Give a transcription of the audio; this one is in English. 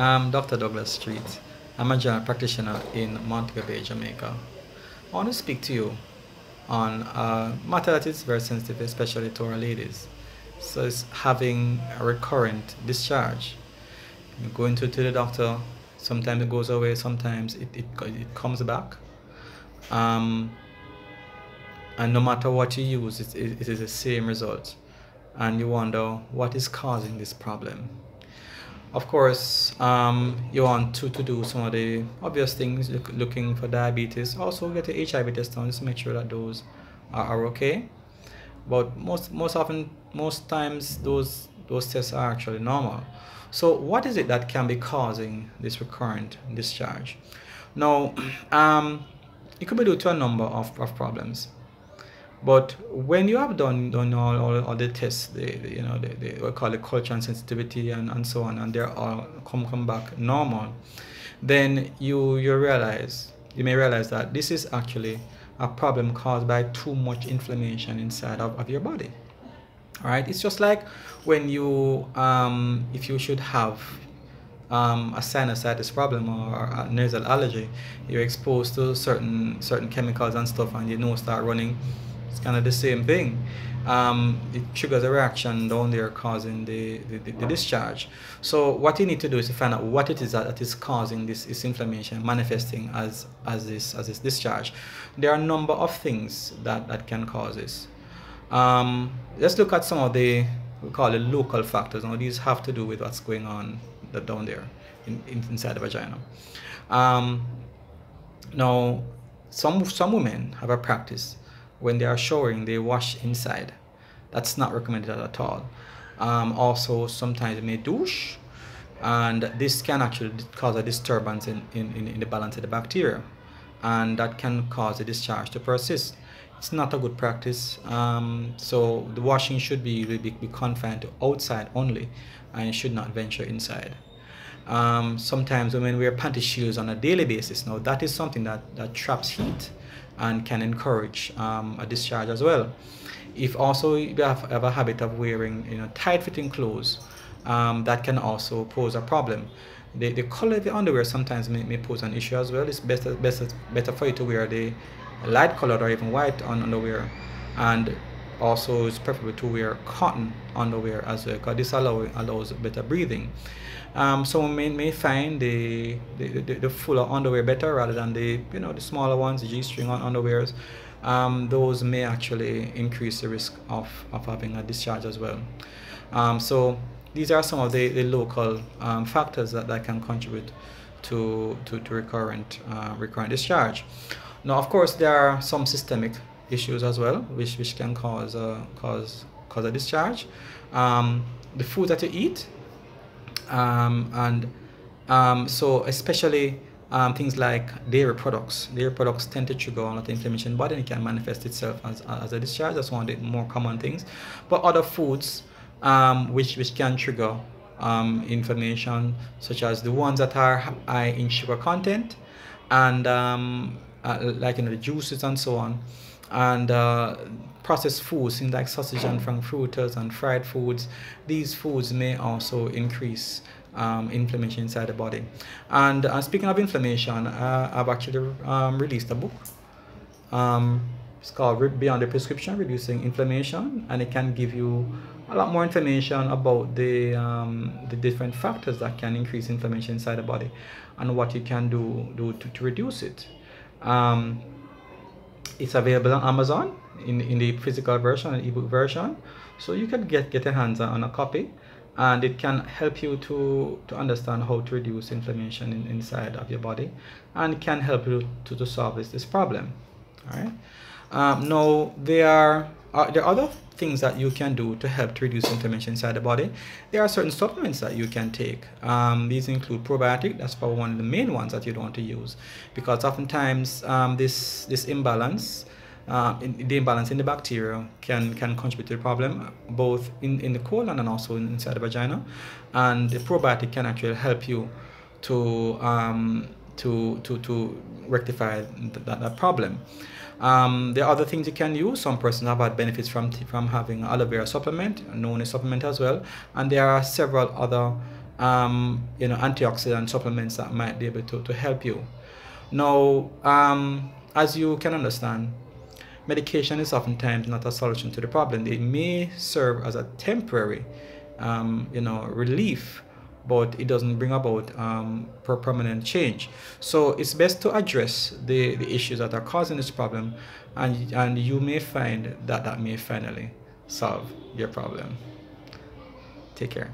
I'm Dr. Douglas Street. I'm a general practitioner in Montego Bay, Jamaica. I want to speak to you on a matter that is very sensitive, especially to our ladies. So it's having a recurrent discharge. You go to the doctor, sometimes it goes away, sometimes it comes back. Um, and no matter what you use, it is the same result. And you wonder what is causing this problem. Of course, you want to do some of the obvious things, looking for diabetes. Also get the HIV test done, just to make sure that those are okay. But most times, those tests are actually normal. So what is it that can be causing this recurrent discharge? Now, it could be due to a number of problems. But when you have done all the tests, we call it culture and sensitivity and so on, and they're all come back normal, then you may realize that this is actually a problem caused by too much inflammation inside of your body. All right, it's just like when you if you should have a sinusitis problem or a nasal allergy, you're exposed to certain chemicals and stuff, and your nose start running. It's kind of the same thing. It triggers a reaction down there causing the discharge. So what you need to do is to find out what it is that is causing this inflammation manifesting as this discharge. There are a number of things that can cause this. Let's look at some of we call it local factors. Now these have to do with what's going on down there inside the vagina. Now some women have a practice. When they are showering, they wash inside. That's not recommended at all. Also, sometimes they may douche, and this can actually cause a disturbance in the balance of the bacteria, and that can cause the discharge to persist. It's not a good practice. So the washing should be confined to outside only, and it should not venture inside. Sometimes women wear panty shields on a daily basis. Now that is something that traps heat and can encourage a discharge as well. If also you have a habit of wearing tight-fitting clothes, that can also pose a problem. The color of the underwear sometimes may pose an issue as well. It's better for you to wear the light colored or even white underwear, and also it's preferable to wear cotton underwear as well, because this allows better breathing. Some may find the fuller underwear better rather than the smaller ones, the G-string underwears. Those may actually increase the risk of having a discharge as well. So these are some of the local factors that can contribute to recurrent discharge. Now, of course, there are some systemic issues as well, which can cause a discharge. The food that you eat. So especially things like dairy products. Dairy products tend to trigger a lot of inflammation, but then it can manifest itself as a discharge. That's one of the more common things. But other foods which can trigger inflammation, such as the ones that are high in sugar content, and like the juices and so on, and processed foods, things like sausage and frankfurters and fried foods. These foods may also increase inflammation inside the body. And speaking of inflammation, I've actually released a book. It's called Beyond the Prescription: Reducing Inflammation, and it can give you a lot more information about the different factors that can increase inflammation inside the body and what you can do to reduce it. It's available on Amazon in the physical version and ebook version, so you can get your hands on a copy, and it can help you to understand how to reduce inflammation inside of your body, and can help you to solve this problem. All right. Now there are other things that you can do to help to reduce inflammation inside the body. There are certain supplements that you can take. These include probiotic. That's probably one of the main ones that you don't want to use, because oftentimes this imbalance, the imbalance in the bacteria can contribute to the problem, both in the colon and also inside the vagina. And the probiotic can actually help you to rectify that problem. There are other things you can use. Some persons have had benefits from having aloe vera supplement, known as supplement as well, and there are several other antioxidant supplements that might be able to help you. Now, as you can understand, medication is oftentimes not a solution to the problem. They may serve as a temporary, relief, but it doesn't bring about permanent change. So it's best to address the issues that are causing this problem, and you may find that may finally solve your problem. Take care.